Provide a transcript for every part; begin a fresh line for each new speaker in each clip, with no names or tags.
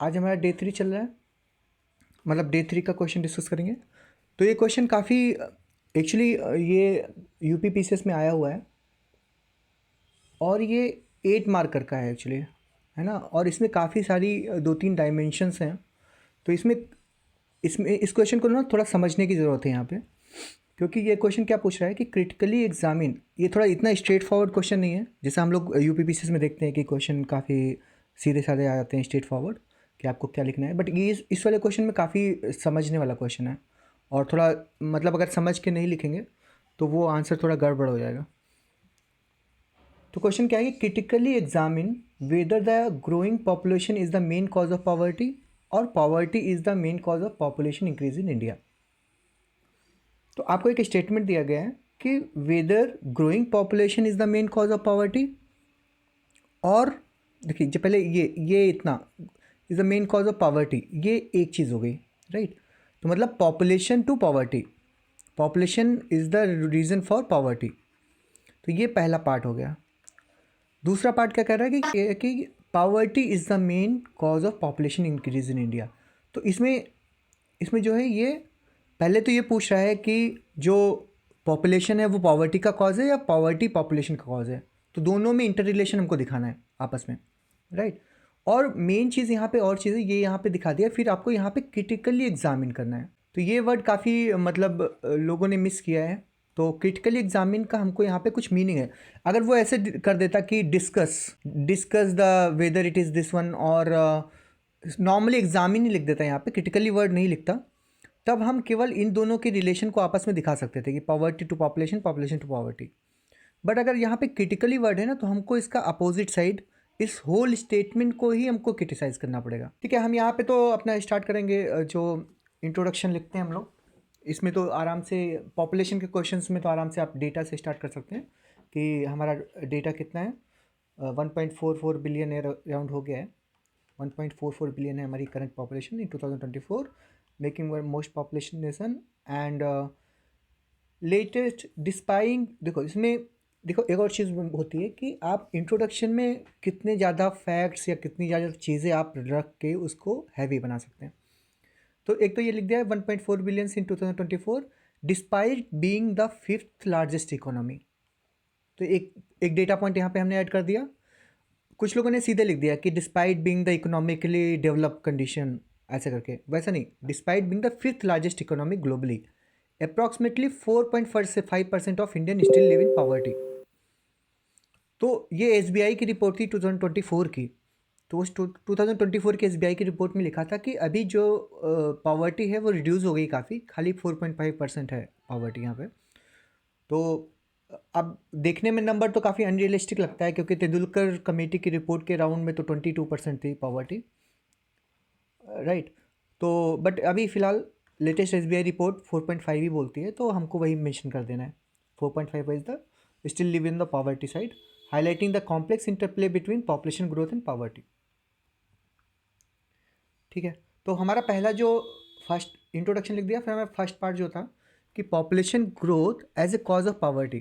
आज हमारा डे 3 चल रहा है, मतलब डे 3 का क्वेश्चन डिस्कस करेंगे। तो ये क्वेश्चन काफ़ी एक्चुअली ये यूपी पीसीएस में आया हुआ है और ये 8 मार्कर का है एक्चुअली, है ना। और इसमें काफ़ी सारी 2-3 डायमेंशंस हैं। तो इसमें इसमें इस क्वेश्चन को ना थोड़ा समझने की ज़रूरत है यहाँ पे, क्योंकि ये क्वेश्चन क्या पूछ रहा है कि क्रिटिकली एग्जामिन। ये थोड़ा इतना स्ट्रेट फॉरवर्ड क्वेश्चन नहीं है जैसे हम लोग यूपी पीसीएस में देखते हैं कि क्वेश्चन काफ़ी सीधे साधे आ जाते हैं, स्ट्रेट फॉरवर्ड कि आपको क्या लिखना है। बट ये इस वाले क्वेश्चन में काफ़ी समझने वाला क्वेश्चन है और थोड़ा मतलब अगर समझ के नहीं लिखेंगे तो वो आंसर थोड़ा गड़बड़ हो जाएगा। तो क्वेश्चन क्या है कि critically examine whether the growing population is the main cause of poverty और poverty is the main cause of population increase in India. तो आपको एक स्टेटमेंट दिया गया है कि whether growing population is the main cause of poverty, और देखिए जो पहले ये इतना is the main cause of poverty, ये एक चीज़ हो गई, राइट। तो मतलब population to poverty, population is the reason for poverty. तो ये पहला पार्ट हो गया। दूसरा पार्ट क्या कह रहा है कि poverty is the main cause of population increase in India. तो इसमें इसमें जो है ये पहले तो ये पूछ रहा है कि जो पॉपुलेशन है वो पॉवर्टी का कॉज है या पॉवर्टी पॉपुलेशन का कॉज है। तो दोनों में इंटर रिलेशन हमको दिखाना है आपस में, राइट। और मेन चीज़ यहाँ पे और चीज़ है, ये यहाँ पे दिखा दिया, फिर आपको यहाँ पे क्रिटिकली एग्जामिन करना है। तो ये वर्ड काफ़ी मतलब लोगों ने मिस किया है। तो क्रिटिकली एग्जामिन का हमको यहाँ पे कुछ मीनिंग है। अगर वो ऐसे कर देता कि discuss discuss the whether it is this one, और नॉर्मली एग्जामिन ही लिख देता है, यहाँ पे क्रिटिकली वर्ड नहीं लिखता, तब हम केवल इन दोनों के रिलेशन को आपस में दिखा सकते थे कि poverty to population, population to poverty. But अगर यहाँ पे क्रिटिकली वर्ड है ना, तो हमको इसका अपोजिट साइड, इस होल स्टेटमेंट को ही हमको क्रिटिसाइज करना पड़ेगा। ठीक है, हम यहाँ पे तो अपना स्टार्ट करेंगे। जो इंट्रोडक्शन लिखते हैं हम लोग, इसमें तो आराम से पॉपुलेशन के क्वेश्चंस में तो आराम से आप डेटा से स्टार्ट कर सकते हैं कि हमारा डेटा कितना है। 1.44 बिलियन अराउंड हो गया है। 1.44 बिलियन है हमारी current population in 2024, making world most population nation. And latest displaying, देखो इसमें देखो एक और चीज़ होती है कि आप इंट्रोडक्शन में कितने ज़्यादा फैक्ट्स या कितनी ज़्यादा चीज़ें आप रख के उसको हैवी बना सकते हैं। तो एक तो ये लिख दिया है 1.4 billion in 2024 despite being the 5th largest economy. तो एक एक डेटा पॉइंट यहाँ पे हमने ऐड कर दिया। कुछ लोगों ने सीधे लिख दिया कि despite being the economically developed condition, ऐसे करके। वैसा नहीं, despite being the 5th largest economy globally, approximately 4.5% of Indian still live in poverty. तो ये एसबीआई की रिपोर्ट थी 2024 की। तो उस 2024 की एसबीआई की रिपोर्ट में लिखा था कि अभी जो पॉवर्टी है वो रिड्यूस हो गई काफ़ी, खाली 4.5% है पॉवर्टी यहाँ पे। तो अब देखने में नंबर तो काफ़ी अनरियलिस्टिक लगता है, क्योंकि तेंदुलकर कमेटी की रिपोर्ट के राउंड में तो 22% थी पॉवर्टी, राइट। तो बट अभी फ़िलहाल लेटेस्ट एसबीआई रिपोर्ट 4.5 ही बोलती है, तो हमको वही मेंशन कर देना है। 4.5 is the still live in the poverty side, highlighting the complex interplay between population growth and poverty. ठीक है, तो हमारा पहला जो फर्स्ट इंट्रोडक्शन लिख दिया, फिर हमारा फर्स्ट पार्ट जो था कि population growth as a cause of poverty.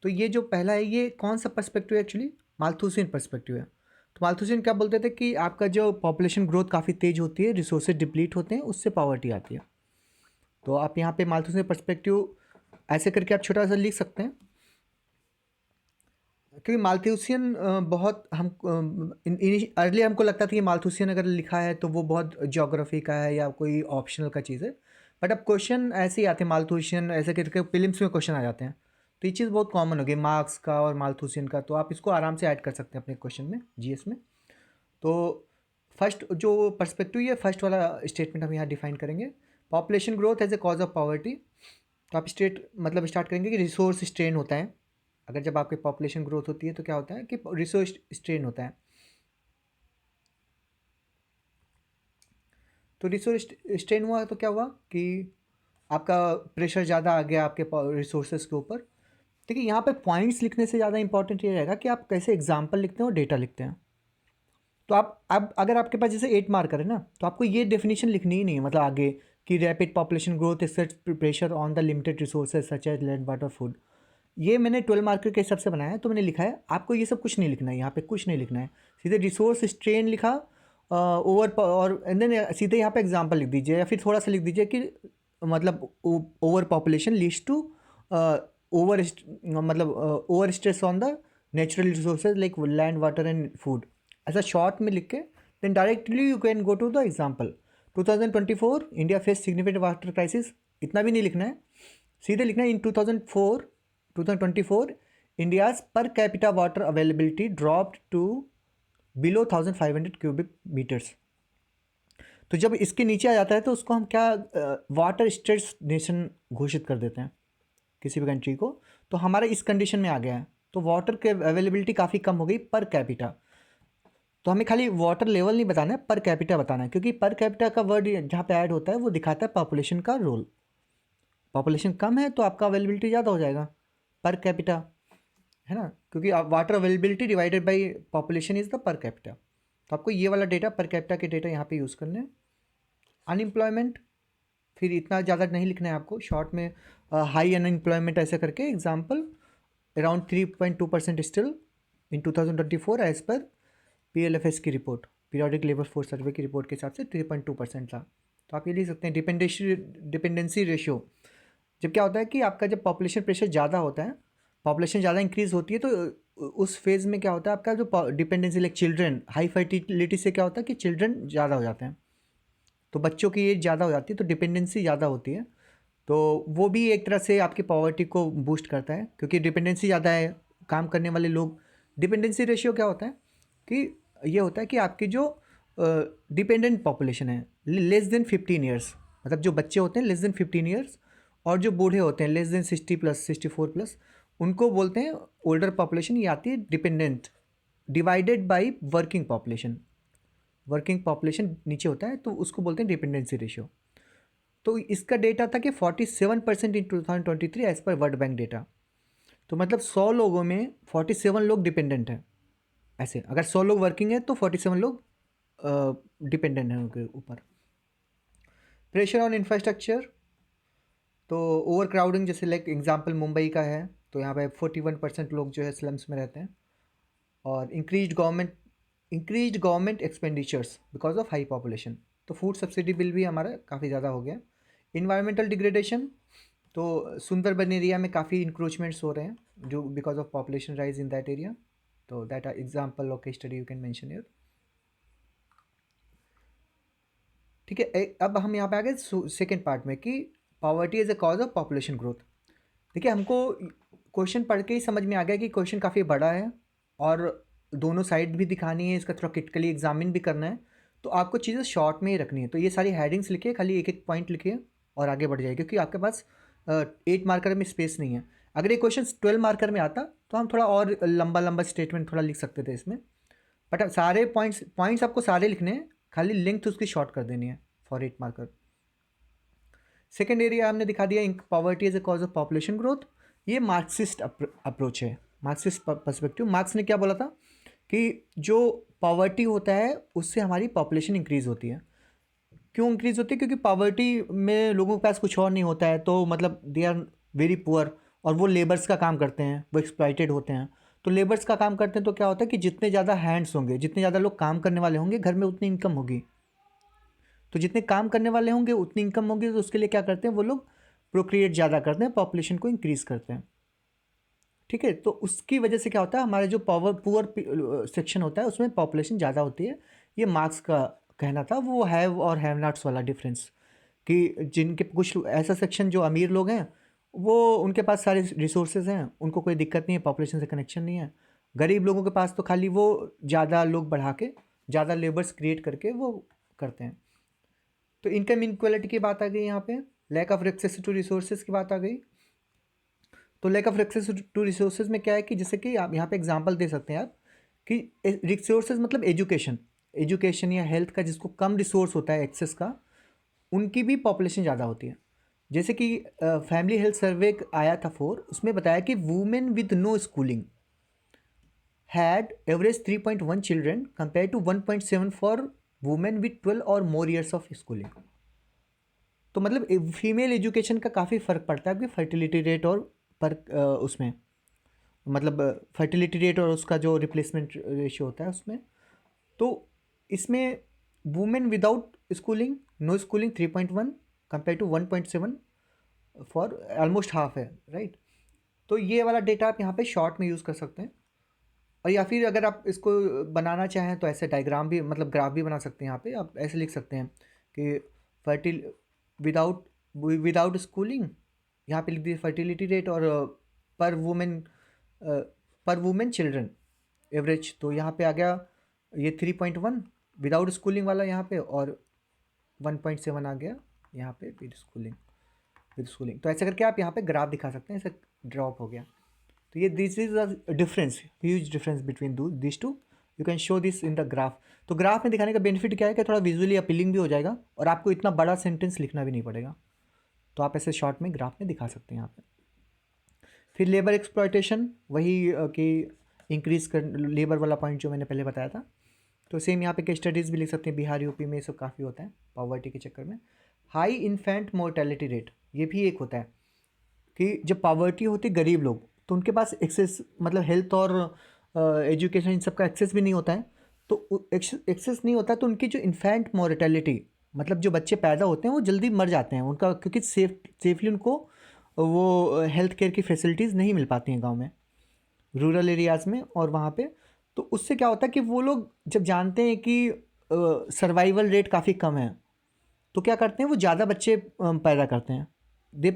तो ये जो पहला है, ये कौन सा पर्सपेक्टिव है एक्चुअली? माल्थुसियन पर्सपेक्टिव है। तो माल्थुसियन क्या बोलते थे कि आपका जो पॉपुलेशन ग्रोथ काफ़ी तेज होती है, रिसोर्सेज डिप्लीट होते हैं, उससे पॉवर्टी आती है। तो आप यहाँ पे माल्थुसियन पर्सपेक्टिव ऐसे करके आप छोटा सा लिख सकते हैं, क्योंकि माल्थुसियन बहुत हम अर्ली हमको लगता था कि माल्थुसियन अगर लिखा है तो वो बहुत ज्योग्राफी का है या कोई ऑप्शनल का चीज़ है। बट अब क्वेश्चन ऐसे ही आते हैं, माल्थुसियन ऐसे करके प्रीलिम्स में क्वेश्चन आ जाते हैं। तो ये चीज़ बहुत कॉमन हो गई, मार्क्स का और माल्थुसियन का, तो आप इसको आराम से ऐड कर सकते हैं अपने क्वेश्चन में, जीएस में। तो फर्स्ट जो पर्सपेक्टिव, ये फर्स्ट वाला स्टेटमेंट हम यहाँ डिफाइन करेंगे, population growth as a cause of poverty. तो आप स्टार्ट करेंगे कि रिसोर्स स्ट्रेन होता है। अगर जब आपकी पॉपुलेशन ग्रोथ होती है तो क्या होता है कि रिसोर्स स्ट्रेन होता है। तो रिसोर्स स्ट्रेन हुआ तो क्या हुआ कि आपका प्रेशर ज़्यादा आ गया आपके रिसोर्सेज के ऊपर। देखिए यहाँ पे पॉइंट्स लिखने से ज़्यादा इंपॉर्टेंट ये रहेगा कि आप कैसे एग्जाम्पल लिखते हैं और डेटा लिखते हैं। तो आप अब अगर आपके पास जैसे 8 मार्कर है ना, तो आपको ये डेफिनेशन लिखनी ही नहीं है, मतलब आगे कि rapid population growth exerts pressure on the limited resources such as land, water, food. ये मैंने 12 मार्कर के हिसाब से बनाया है, तो मैंने लिखा है। आपको ये सब कुछ नहीं लिखना है, यहाँ पे कुछ नहीं लिखना है, सीधे रिसोर्स स्ट्रेन लिखा ओवर और एंड देन सीधे यहाँ पे एग्जांपल लिख दीजिए या फिर थोड़ा सा लिख दीजिए कि मतलब over population leads to over मतलब over stress on the natural resources like land water and food. ऐसा शॉर्ट में लिख के then directly you can go to the example. 2024 India face significant water crisis, इतना भी नहीं लिखना है, सीधे लिखना है in 2024 India's per capita water availability dropped to below 1500 cubic metres. तो जब इसके नीचे आ जाता है तो उसको हम क्या वाटर स्ट्रेस नेशन घोषित कर देते हैं किसी भी कंट्री को। तो हमारा इस कंडीशन में आ गया है, तो वाटर के अवेलेबिलिटी काफ़ी कम हो गई पर कैपिटा। तो हमें खाली वाटर लेवल नहीं बताना है, पर कैपिटा बताना है, क्योंकि पर कैपिटा का वर्ड जहाँ पे ऐड होता है वो दिखाता है पॉपुलेशन का रोल। पॉपुलेशन कम है तो आपका अवेलेबिलिटी ज़्यादा हो जाएगा पर कैपिटा, है ना, क्योंकि water availability divided by population is the per capita. तो आपको ये वाला डेटा पर कैपिटा के डेटा यहाँ पे यूज़ करने हैं। अनएम्प्लॉयमेंट फिर इतना ज़्यादा नहीं लिखना है आपको, शॉर्ट में हाई अनएम्प्लॉयमेंट ऐसे करके example around 3.2% still in 2024 as per PLFS की report, periodic labour force survey की रिपोर्ट के हिसाब से 3.2% था। तो आप ये लिख सकते हैं डिपेंडेंसी रेशियो। जब क्या होता है कि आपका जब पॉपुलेशन प्रेशर ज़्यादा होता है, पॉपुलेशन ज़्यादा इंक्रीज़ होती है, तो उस फेज़ में क्या होता है आपका जो dependency like children, high fertility से क्या होता है कि चिल्ड्रन ज़्यादा हो जाते हैं, तो बच्चों की एज ज़्यादा हो जाती है, तो डिपेंडेंसी ज़्यादा होती है। तो वो भी एक तरह से आपकी पॉवर्टी को बूस्ट करता है, क्योंकि डिपेंडेंसी ज़्यादा है, काम करने वाले लोग। डिपेंडेंसी रेशियो क्या होता है कि ये होता है कि आपकी जो डिपेंडेंट पॉपुलेशन है लेस देन 15 ईयर्स, मतलब जो बच्चे होते हैं लेस देन 15 ईयर्स, और जो बूढ़े होते हैं लेस देन 60+, 64+, उनको बोलते हैं ओल्डर पॉपुलेशन। ये आती है dependent divided by working population. Working population नीचे होता है तो उसको बोलते हैं डिपेंडेंसी रेशियो। तो इसका डेटा था कि 47% in 2023 as per World Bank data. तो मतलब 100 लोगों में 47 लोग डिपेंडेंट हैं। ऐसे अगर 100 लोग वर्किंग है तो 47 लोग डिपेंडेंट हैं उनके ऊपर। प्रेशर ऑन इंफ्रास्ट्रक्चर, तो ओवर क्राउडिंग, जैसे लाइक एग्जांपल मुंबई का है, तो यहाँ पे 41% लोग जो है स्लम्स में रहते हैं। और increased government expenditures because of high population, तो फूड सब्सिडी बिल भी हमारा काफ़ी ज़्यादा हो गया। इन्वायरमेंटल डिग्रेडेशन, तो सुंदरबन एरिया में काफ़ी इंक्रोचमेंट्स हो रहे हैं जो because of population rise in that area. तो दैट आर एग्जाम्पल ऑफ के study you can mention here. ठीक है, अब हम यहाँ पे आ गए सेकेंड पार्ट में कि poverty is a cause of population growth. देखिए, हमको क्वेश्चन पढ़ के ही समझ में आ गया कि क्वेश्चन काफ़ी बड़ा है और दोनों साइड भी दिखानी है, इसका थोड़ा क्रिटिकली एग्जामिन भी करना है, तो आपको चीज़ें शॉर्ट में ही रखनी है। तो ये सारी हेडिंग्स लिखिए, खाली एक एक पॉइंट लिखिए और आगे बढ़ जाइए, क्योंकि आपके पास 8 मार्कर में स्पेस नहीं है। अगर ये क्वेश्चन 12 मार्कर में आता तो हम थोड़ा और लंबा लंबा स्टेटमेंट थोड़ा लिख सकते थे इसमें, बट अब सारे पॉइंट्स आपको सारे लिखने हैं, खाली लेंथ उसकी शॉर्ट कर देनी है फॉर 8 मार्कर। सेकेंड एरिया हमने दिखा दिया, poverty as a cause of population growth. ये मार्क्सिस्ट अप्रोच है, मार्क्सिस्ट पर्सपेक्टिव। मार्क्स ने क्या बोला था कि जो पॉवर्टी होता है उससे हमारी पॉपुलेशन इंक्रीज़ होती है। क्यों इंक्रीज़ होती है? क्योंकि पॉवर्टी में लोगों के पास कुछ और नहीं होता है, तो मतलब दे आर वेरी पुअर, और वो लेबर्स का काम करते हैं, वो एक्सप्लॉइटेड होते हैं। तो लेबर्स का काम करते हैं तो क्या होता है कि जितने ज़्यादा हैंड्स होंगे, जितने ज़्यादा लोग काम करने वाले होंगे घर में, उतनी इनकम होगी। तो जितने काम करने वाले होंगे उतनी इनकम होगी, तो उसके लिए क्या करते हैं वो लोग, प्रोक्रिएट ज़्यादा करते हैं, पॉपुलेशन को इंक्रीज़ करते हैं। ठीक है, तो उसकी वजह से क्या होता है, हमारा जो पुअर सेक्शन होता है उसमें पॉपुलेशन ज़्यादा होती है। ये मार्क्स का कहना था, वो हैव और हैव नॉट्स वाला डिफरेंस, कि जिनके कुछ ऐसा सेक्शन जो अमीर लोग हैं वो उनके पास सारे रिसोर्सेज हैं, उनको कोई दिक्कत नहीं है, पॉपुलेशन से कनेक्शन नहीं है। गरीब लोगों के पास तो खाली वो ज़्यादा लोग बढ़ा के, ज़्यादा लेबर्स क्रिएट करके वो करते हैं। तो इनकम इनक्वालिटी की बात आ गई, यहाँ पे lack of access to resources की बात आ गई। तो lack of access to resources में क्या है कि जैसे कि आप यहाँ पे एग्जांपल दे सकते हैं आप कि रिसोर्सेज मतलब एजुकेशन या हेल्थ का, जिसको कम रिसोर्स होता है एक्सेस का, उनकी भी पॉपुलेशन ज़्यादा होती है। जैसे कि फैमिली हेल्थ सर्वे आया था 4, उसमें बताया कि women with no schooling had average 3.1 children compare to 1.7 for women with 12 और मोर ईयर्स ऑफ स्कूलिंग। तो मतलब फीमेल एजुकेशन का काफ़ी फ़र्क पड़ता है आपकी फर्टिलिटी रेट और पर उसमें, मतलब फर्टिलिटी रेट और उसका जो रिप्लेसमेंट रेशियो होता है उसमें। तो इसमें women without schooling, no schooling 3.1 compare to 1.7 for almost half है, राइट। तो ये वाला डेटा आप यहाँ पे शॉर्ट में यूज़ कर सकते हैं। और या फिर अगर आप इसको बनाना चाहें तो ऐसे डायग्राम भी, मतलब ग्राफ भी बना सकते हैं। यहाँ पे आप ऐसे लिख सकते हैं कि फर्टिल विदाउट विदाउट स्कूलिंग, यहाँ पे लिख दीजिए फर्टिलिटी रेट और पर वुमेन चिल्ड्रन एवरेज। तो यहाँ पे आ गया ये 3.1 विदाउट स्कूलिंग वाला यहाँ पे, और 1.7 आ गया यहाँ पे विद स्कूलिंग। तो ऐसे करके आप यहाँ पे ग्राफ दिखा सकते हैं, ऐसे ड्रॉप हो गया। तो ये this is a difference, huge difference between this two. You can show this in the graph. तो ग्राफ में दिखाने का बेनिफिट क्या है कि थोड़ा विजुअली अपीलिंग भी हो जाएगा और आपको इतना बड़ा सेंटेंस लिखना भी नहीं पड़ेगा। तो आप ऐसे शॉर्ट में ग्राफ में दिखा सकते हैं यहाँ पे। फिर लेबर एक्सप्लॉयटेशन, वही कि इंक्रीज कर लेबर वाला पॉइंट जो मैंने पहले बताया था। तो सेम यहाँ पे केस स्टडीज़ भी लिख सकते हैं। बिहार यूपी में ये सब काफ़ी होता है पॉवर्टी के चक्कर में। हाई इन्फेंट मोर्टेलिटी रेट, ये भी एक होता है कि जब पॉवर्टी होती है, गरीब लोग, तो उनके पास एक्सेस, मतलब हेल्थ और एजुकेशन इन सब का एक्सेस भी नहीं होता है। तो एक्सेस नहीं होता तो उनकी जो इन्फेंट मोर्टेलिटी, मतलब जो बच्चे पैदा होते हैं वो जल्दी मर जाते हैं उनका, क्योंकि सेफली उनको वो हेल्थ केयर की फैसिलिटीज़ नहीं मिल पाती हैं गांव में, रूरल एरियाज़ में और वहाँ पे। तो उससे क्या होता है कि वो लोग जब जानते हैं कि सर्वाइवल रेट काफ़ी कम है, तो क्या करते हैं, वो ज़्यादा बच्चे पैदा करते हैं। दे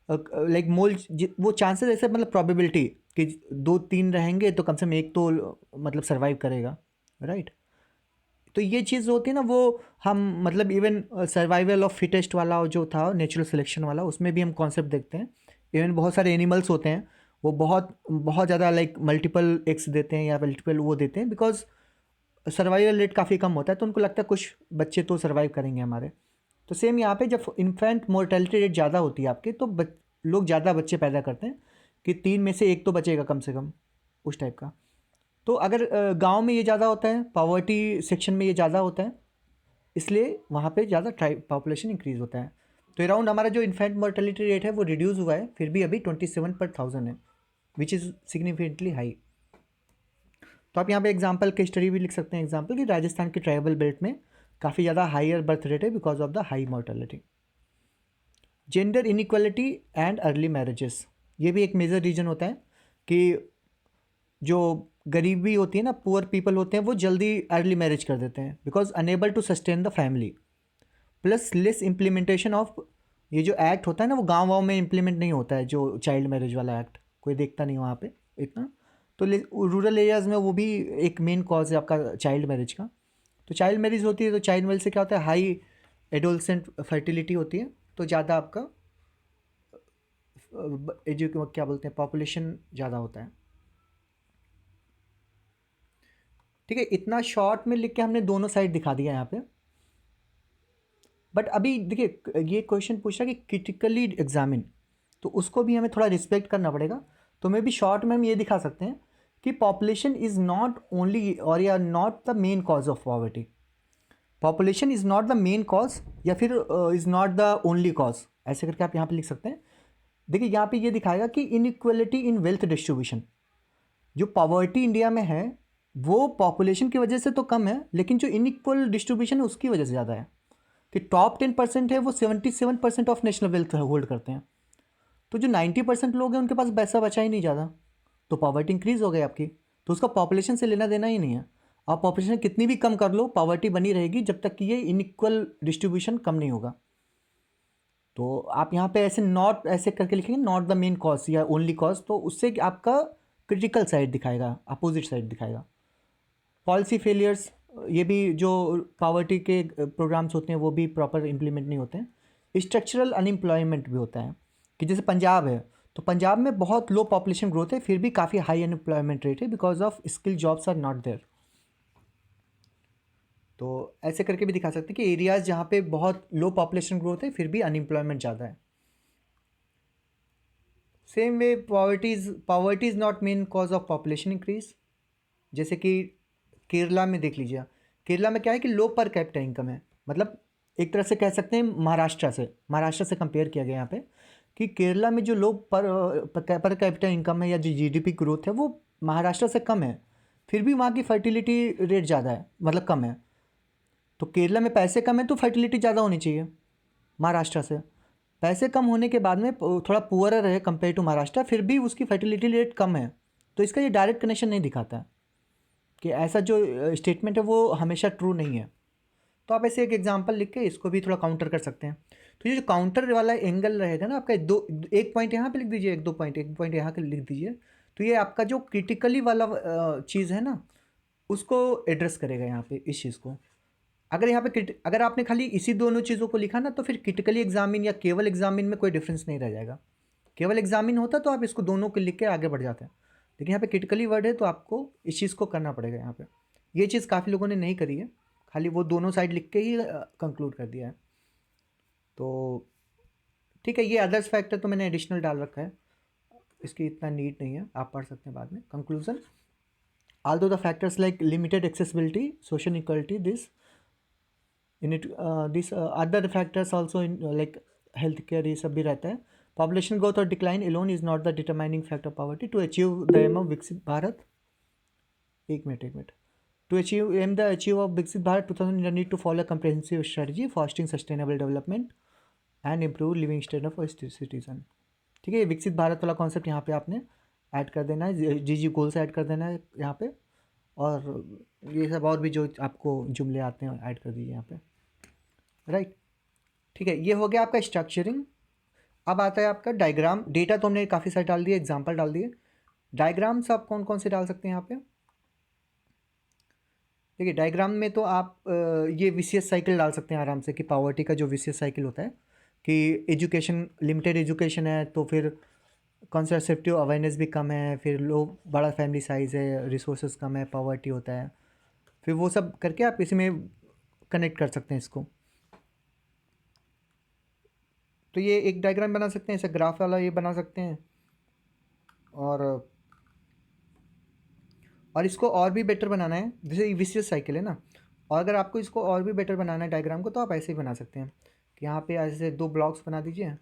लाइक मोल, वो चांसेस ऐसे, मतलब प्रोबेबिलिटी कि 2-3 रहेंगे तो कम से कम एक तो मतलब सर्वाइव करेगा, राइट। तो ये चीज़ होती है ना, वो हम मतलब इवन सर्वाइवल ऑफ फिटेस्ट वाला जो था नेचुरल सिलेक्शन वाला, उसमें भी हम कॉन्सेप्ट देखते हैं। इवन बहुत सारे एनिमल्स होते हैं, वो बहुत बहुत ज़्यादा लाइक मल्टीपल एग्स देते हैं या मल्टीपल वो देते हैं, बिकॉज सर्वाइवल रेट काफ़ी कम होता है, तो उनको लगता है कुछ बच्चे तो सर्वाइव करेंगे हमारे। तो सेम यहाँ पे जब इन्फेंट मोर्टेलिटी रेट ज़्यादा होती है आपके, तो लोग ज़्यादा बच्चे पैदा करते हैं कि 3 में से 1 तो बचेगा कम से कम, उस टाइप का। तो अगर गांव में ये ज़्यादा होता है, पॉवर्टी सेक्शन में ये ज़्यादा होता है, इसलिए वहाँ पे ज़्यादा पॉपुलेशन इंक्रीज़ होता है। तो अराउंड हमारा जो इन्फेंट मोर्टेलिटी रेट है वो रिड्यूस हुआ है, फिर भी अभी 27/1000 है, विच इज़ सिग्निफिकेंटली हाई। तो आप यहाँ पे एग्जांपल के स्टडी भी लिख सकते हैं, एग्जांपल कि राजस्थान के ट्राइबल बेल्ट में काफ़ी ज़्यादा हायर बर्थ रेट है because of the high mortality. Gender inequality and early marriages, ये भी एक मेजर रीजन होता है कि जो गरीबी होती है ना, पुअर पीपल होते हैं, वो जल्दी अर्ली मैरिज कर देते हैं because unable to sustain the family. Plus less implementation of, ये जो एक्ट होता है ना, वो गाँव वाँव में इम्प्लीमेंट नहीं होता है, जो चाइल्ड मैरिज वाला एक्ट कोई देखता नहीं वहाँ पे इतना। तो रूरल एरियाज़ में वो भी एक मेन कॉज है आपका चाइल्ड मैरिज का। तो चाइल्ड मैरिज होती है, तो चाइल्ड मैरिज से क्या होता है, हाई एडोलसेंट फर्टिलिटी होती है, तो ज़्यादा आपका क्या बोलते हैं, पॉपुलेशन ज़्यादा होता है। ठीक है, इतना शॉर्ट में लिख के हमने दोनों साइड दिखा दिया यहाँ पे। बट अभी देखिए, ये क्वेश्चन पूछ रहा है कि क्रिटिकली एग्जामिन, तो उसको भी हमें थोड़ा रिस्पेक्ट करना पड़ेगा। तो मे भी शॉर्ट में हम ये दिखा सकते हैं कि पॉपुलेशन इज़ नॉट ओनली और या not the main cause of poverty. Population is not the main cause या फिर is not the only cause, ऐसे करके आप यहाँ पे लिख सकते हैं। देखिए यहाँ पे ये दिखाएगा कि इनइक्वलिटी इन वेल्थ डिस्ट्रीब्यूशन, जो पॉवर्टी इंडिया में है वो पॉपुलेशन की वजह से तो कम है, लेकिन जो इनइक्वल डिस्ट्रीब्यूशन है उसकी वजह से ज़्यादा है। कि टॉप 10% है वो 77% ऑफ नेशनल वेल्थ होल्ड करते हैं, तो जो 90% लोग हैं उनके पास पैसा बचा ही नहीं ज़्यादा, तो पॉवर्टी इंक्रीज हो गई आपकी। तो उसका पॉपुलेशन से लेना देना ही नहीं है। आप पॉपुलेशन कितनी भी कम कर लो, पॉवर्टी बनी रहेगी जब तक कि ये इनइक्वल डिस्ट्रीब्यूशन कम नहीं होगा। तो आप यहाँ पे ऐसे नॉट ऐसे करके लिखेंगे, नॉट द मेन कॉज या ओनली कॉज, तो उससे आपका क्रिटिकल साइड दिखाएगा, अपोजिट साइड दिखाएगा। पॉलिसी फेलियर्स, ये भी जो पॉवर्टी के प्रोग्राम्स होते हैं वो भी प्रॉपर इम्प्लीमेंट नहीं होते हैं। स्ट्रक्चरल अनएम्प्लॉयमेंट भी होता है कि जैसे पंजाब है, तो पंजाब में बहुत लो पॉपुलेशन ग्रोथ है, फिर भी काफ़ी हाई अनएम्प्लॉयमेंट रेट है because of skill jobs are not there. तो ऐसे करके भी दिखा सकते हैं कि एरियाज़ जहाँ पे बहुत लो पॉपुलेशन ग्रोथ है फिर भी अनएम्प्लॉयमेंट ज़्यादा है। Same way poverty is not main cause of population increase. जैसे कि केरला में देख लीजिए, केरला में क्या है कि लो पर कैपिटा इनकम है, मतलब एक तरह से कह सकते हैं महाराष्ट्र से कंपेयर किया गया यहाँ पे कि केरला में जो लो पर कैपिटा इनकम है या जो जीडीपी ग्रोथ है वो महाराष्ट्र से कम है, फिर भी वहाँ की फर्टिलिटी रेट ज़्यादा है, मतलब कम है। तो केरला में पैसे कम है तो फर्टिलिटी ज़्यादा होनी चाहिए महाराष्ट्र से। पैसे कम होने के बाद में थोड़ा पुअरर है कंपेयर टू महाराष्ट्र, फिर भी उसकी फर्टिलिटी रेट कम है। तो इसका ये डायरेक्ट कनेक्शन नहीं दिखाता है कि ऐसा जो स्टेटमेंट है वो हमेशा ट्रू नहीं है। तो आप ऐसे एक एग्जांपल लिख के इसको भी थोड़ा काउंटर कर सकते हैं। तो ये जो काउंटर वाला एंगल रहेगा ना आपका, एक पॉइंट यहाँ पे लिख दीजिए, एक पॉइंट यहाँ के लिख दीजिए। तो ये आपका जो क्रिटिकली वाला चीज़ है ना, उसको एड्रेस करेगा यहाँ पे इस चीज़ को। अगर यहाँ पे अगर आपने खाली इसी दोनों चीज़ों को लिखा ना, तो फिर क्रिटिकली एग्जामिन या केवल एग्जामिन में कोई डिफरेंस नहीं रह जाएगा। केवल एग्जामिन होता तो आप इसको दोनों को लिख के आगे बढ़ जाते हैं, लेकिन यहाँ पे क्रिटिकली वर्ड है तो आपको इस चीज़ को करना पड़ेगा यहाँ पे। ये चीज़ काफ़ी लोगों ने नहीं करी है, खाली वो दोनों साइड लिख के ही कंक्लूड कर दिया है। तो ठीक है, ये अदर्स फैक्टर तो मैंने एडिशनल डाल रखा है, इसकी इतना नीड नहीं है, आप पढ़ सकते हैं बाद में। Conclusion, although the factors like limited accessibility, social inequality, this other factors also in like healthcare, ये सब भी रहता है। Population growth और decline alone is not the determining factor of poverty. To achieve the aim of विकसित भारत, एक minute, to achieve of विकसित Bharat 2000 need to follow a comprehensive strategy fostering sustainable development and improve living standard for citizen। ठीक है, ये विकसित भारत वाला concept यहाँ पे आपने ऐड कर देना है, जी गोल्स ऐड कर देना है यहाँ पे, और ये सब और भी जो आपको जुमले आते हैं ऐड कर दीजिए यहाँ पे, राइट। ठीक है, ये हो गया आपका स्ट्रक्चरिंग। अब आता है आपका डायग्राम। डेटा तो हमने काफ़ी सारे डाल दिए, एग्जाम्पल डाल दिए। डायग्राम्स आप कौन कौन से डाल सकते हैं यहाँ पे? देखिए, डायग्राम में तो आप ये विशियस साइकिल डाल सकते हैं आराम से, कि पॉवर्टी का जो विशियस साइकिल होता है कि एजुकेशन, लिमिटेड एजुकेशन है तो फिर कंसेप्टिव अवेयरनेस भी कम है, फिर लोग बड़ा फैमिली साइज़ है, रिसोर्सेज कम है, पॉवर्टी होता है, फिर वो सब करके आप इसमें कनेक्ट कर सकते हैं इसको। तो ये एक डायग्राम बना सकते हैं, ऐसा ग्राफ वाला ये बना सकते हैं। और इसको और भी बेटर बनाना है, जैसे विशियस साइकिल है ना, और अगर आपको इसको और भी बेटर बनाना है डायग्राम को, तो आप ऐसे ही बना सकते हैं कि यहाँ पे ऐसे दो ब्लॉक्स बना दीजिए,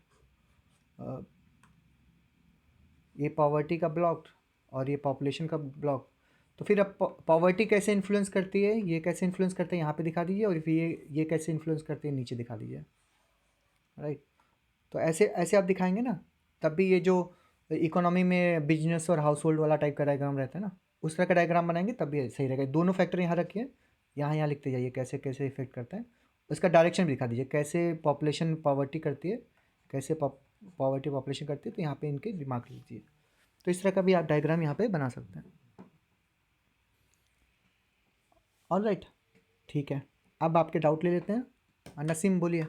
ये पॉवर्टी का ब्लॉक और ये पॉपुलेशन का ब्लॉक। तो फिर अब पॉवर्टी कैसे इन्फ्लुएंस करती है, ये कैसे इन्फ्लुएंस करते हैं यहाँ पे दिखा दीजिए, और फिर ये कैसे इन्फ्लुएंस करते हैं नीचे दिखा दीजिए, राइट। तो ऐसे ऐसे आप दिखाएंगे ना, तब भी ये जो इकोनॉमी में बिजनेस और हाउस होल्ड वाला टाइप का डायग्राम रहता है ना, उस तरह का डायग्राम बनाएंगे तब भी सही रहेगा। दोनों फैक्टर यहाँ रखिए, यहाँ लिखते जाइए कैसे कैसे इफेक्ट करता है, उसका डायरेक्शन भी दिखा दीजिए, कैसे पॉपुलेशन पॉवर्टी करती है, कैसे पॉवर्टी पॉपुलेशन करती है, तो यहाँ पे इनके दिमाग लीजिए। तो इस तरह का भी आप डायग्राम यहाँ पे बना सकते हैं। ऑल राइट, ठीक है, अब आपके डाउट ले लेते हैं। नसीम बोलिए।